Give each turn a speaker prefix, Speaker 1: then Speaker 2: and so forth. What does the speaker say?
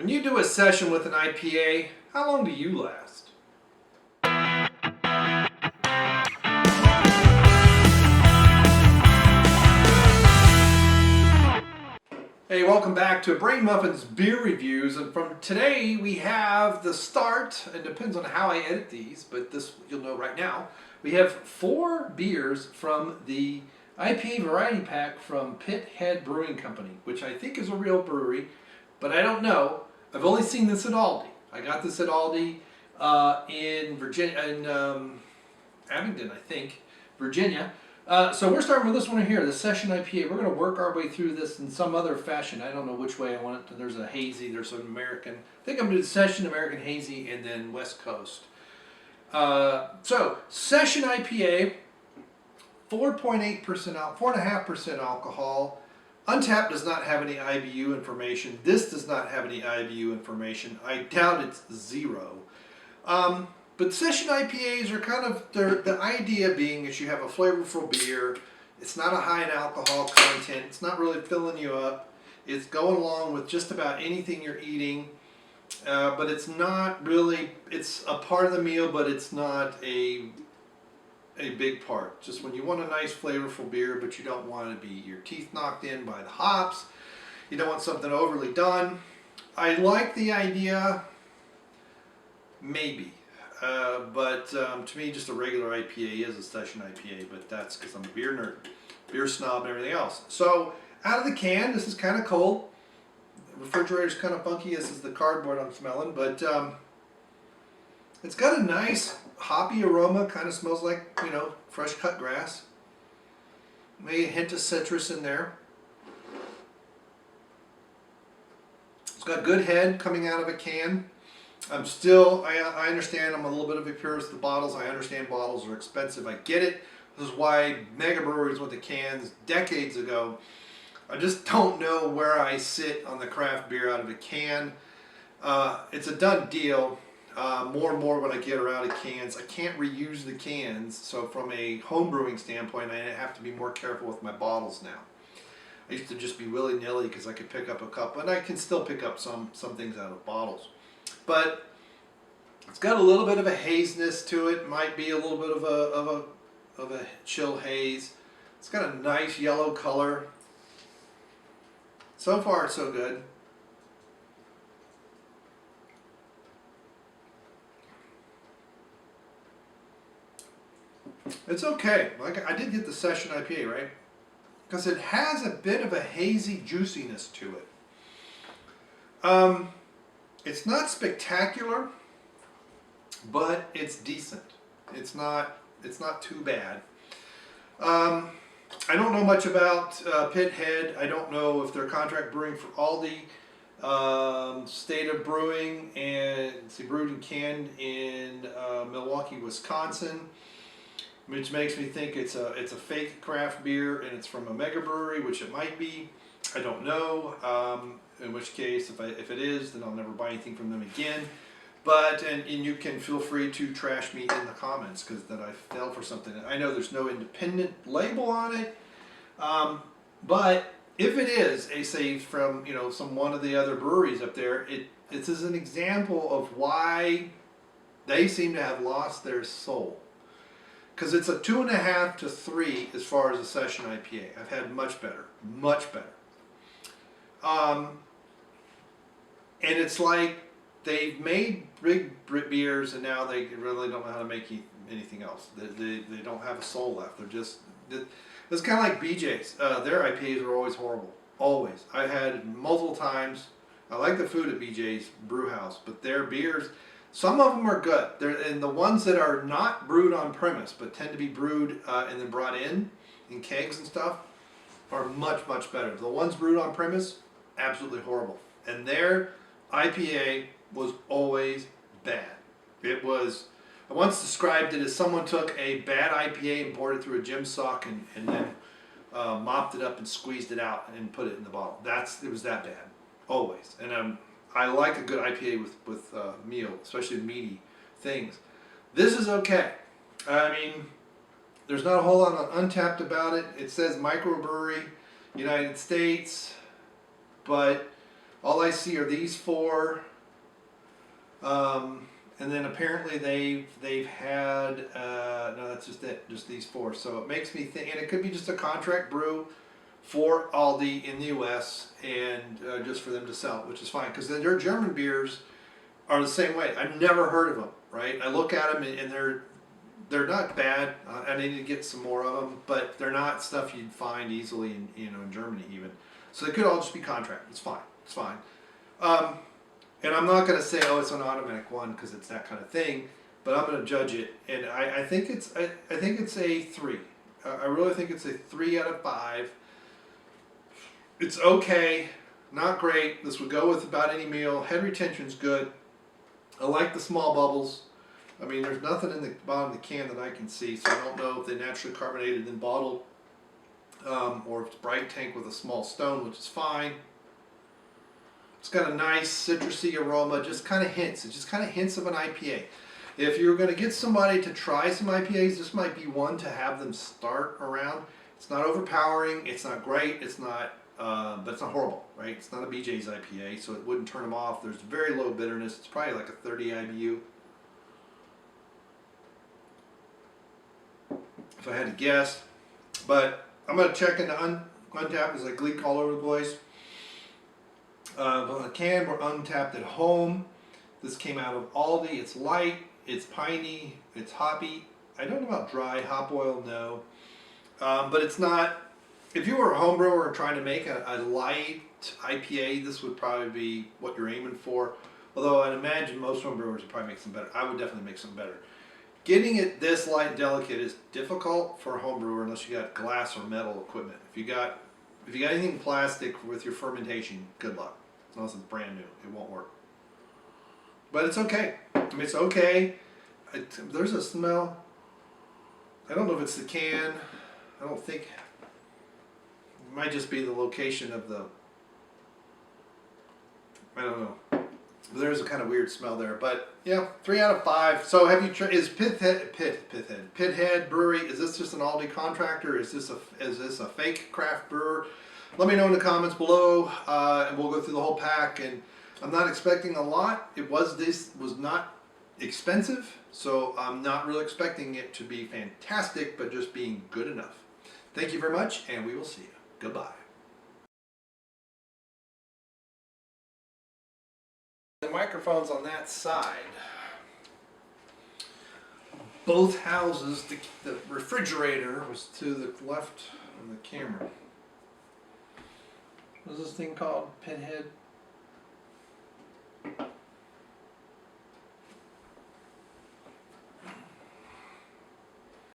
Speaker 1: When you do a session with an IPA, how long do you last? Hey, welcome back to Brainmuffin's beer reviews, and from today we have the start. It depends on how I edit these, but this you'll know right now. We have 4 beers from the IPA variety pack from Pithead Brewing Company, which I think is a real brewery, but I don't know. I've only seen this at Aldi. I got this at Aldi in Virginia, in Abingdon, I think, Virginia. So we're starting with this one here, the Session IPA. We're going to work our way through this in some other fashion. I don't know which way I want it to. There's a hazy, there's an American. I think I'm going to do Session, American Hazy, and then West Coast. So, Session IPA, 4.8% 4.5% alcohol. Untapped does not have any IBU information. This does not have any IBU information. I doubt it's 0. But Session IPAs are kind of, the idea being is you have a flavorful beer. It's not a high in alcohol content. It's not really filling you up. It's going along with just about anything you're eating. But it's not really, it's a part of the meal, but it's not a big part. Just when you want a nice flavorful beer, but you don't want to be your teeth knocked in by the hops. You don't want something overly done. I like the idea, maybe. But to me, just a regular IPA is a Session IPA, but that's because I'm a beer nerd, beer snob, and everything else. So, out of the can, this is kind of cold. The refrigerator's kind of funky. This is the cardboard I'm smelling, but it's got a nice hoppy aroma. Kind of smells like, you know, fresh cut grass. Maybe a hint of citrus in there. It's got good head coming out of a can. I'm still, I understand I'm a little bit of a purist with the bottles. I understand bottles are expensive. I get it. This is why mega breweries went to cans decades ago. I just don't know where I sit on the craft beer out of a can. It's a done deal. More and more when I get her out of cans. I can't reuse the cans, so from a home brewing standpoint, I have to be more careful with my bottles now. I used to just be willy-nilly because I could pick up a couple, and I can still pick up some things out of bottles. But it's got a little bit of a haziness to it. Might be a little bit of a chill haze. It's got a nice yellow color. So far, so good. It's okay. Like, I did get the Session IPA, right? Because it has a bit of a hazy juiciness to it. It's not spectacular, but it's decent. It's not too bad. I don't know much about Pithead. I don't know if they're contract brewing for Aldi. State of Brewing, and it's brewed and canned in Milwaukee, Wisconsin, which makes me think it's a fake craft beer and it's from a mega brewery, which it might be. I don't know. In which case, if it is, then I'll never buy anything from them again. But and you can feel free to trash me in the comments because that I fell for something. I know there's no independent label on it, but if it is, say from some one of the other breweries up there, it's as an example of why they seem to have lost their soul. Because it's a 2.5 to 3 as far as a Session IPA. I've had much better, much better. And it's like they've made big beers and now they really don't know how to make anything else. They don't have a soul left. They're just, it's kind of like BJ's. Their IPAs are always horrible. Always. I had multiple times. I like the food at BJ's Brew House, but their beers, some of them are good. And the ones that are not brewed on premise, but tend to be brewed and then brought in kegs and stuff, are much, much better. The ones brewed on premise, absolutely horrible. And their IPA was always bad. It was, I once described it as someone took a bad IPA and poured it through a gym sock and then mopped it up and squeezed it out and put it in the bottle. It was that bad, always. And I like a good IPA with meal, especially meaty things. This is okay. I mean, there's not a whole lot on Untapped about it. It says microbrewery, United States, but All I see are these four. And then apparently they've had no, that's just it, just these four. So it makes me think, and it could be just a contract brew for Aldi in the U.S. and just for them to sell, which is fine because their German beers are the same way. I've never heard of them. Right? I look at them and they're not bad. I need to get some more of them, but they're not stuff you'd find easily in in Germany even. So they could all just be contract. It's fine. It's fine. And I'm not going to say, oh, it's an automatic one because it's that kind of thing, but I'm going to judge it, and I think it's a 3. I really think it's a 3 out of 5. It's okay, not great. This would go with about any meal. Head retention's good. I like the small bubbles. I mean, there's nothing in the bottom of the can that I can see, so I don't know if they naturally carbonated and bottled, or if it's bright tank with a small stone, which is fine. It's got a nice citrusy aroma, just kind of hints. It just kind of hints of an IPA. If you're going to get somebody to try some IPAs, this might be one to have them start around. It's not overpowering. It's not great. It's not, but it's not horrible, right? It's not a BJ's IPA, so it wouldn't turn them off. There's very low bitterness. It's probably like a 30 IBU. If I had to guess. But I'm going to check into Untappd as I gleek all over the place. On the can, we're Untappd at home. This came out of Aldi. It's light, it's piney, it's hoppy. I don't know about dry hop oil, no. But it's not, if you were a home brewer and trying to make a light IPA, this would probably be what you're aiming for. Although I'd imagine most home brewers would probably make some better. I would definitely make some better. Getting it this light and delicate is difficult for a home brewer unless you got glass or metal equipment. If you got anything plastic with your fermentation, good luck. Unless it's brand new, it won't work. But it's okay. I mean, it's okay. There's a smell. I don't know if it's the can. I don't think. It might just be the location of the. I don't know. There's a kind of weird smell there, but yeah, 3 out of 5. So have you tried? Is Pithead Brewery? Is this just an Aldi contractor? Is this a fake craft brewer? Let me know in the comments below, and we'll go through the whole pack. And I'm not expecting a lot. This was not expensive, so I'm not really expecting it to be fantastic, but just being good enough. Thank you very much, and we will see you. Goodbye. The microphone's on that side. Both houses, the refrigerator was to the left of the camera. What is this thing called? Pithead?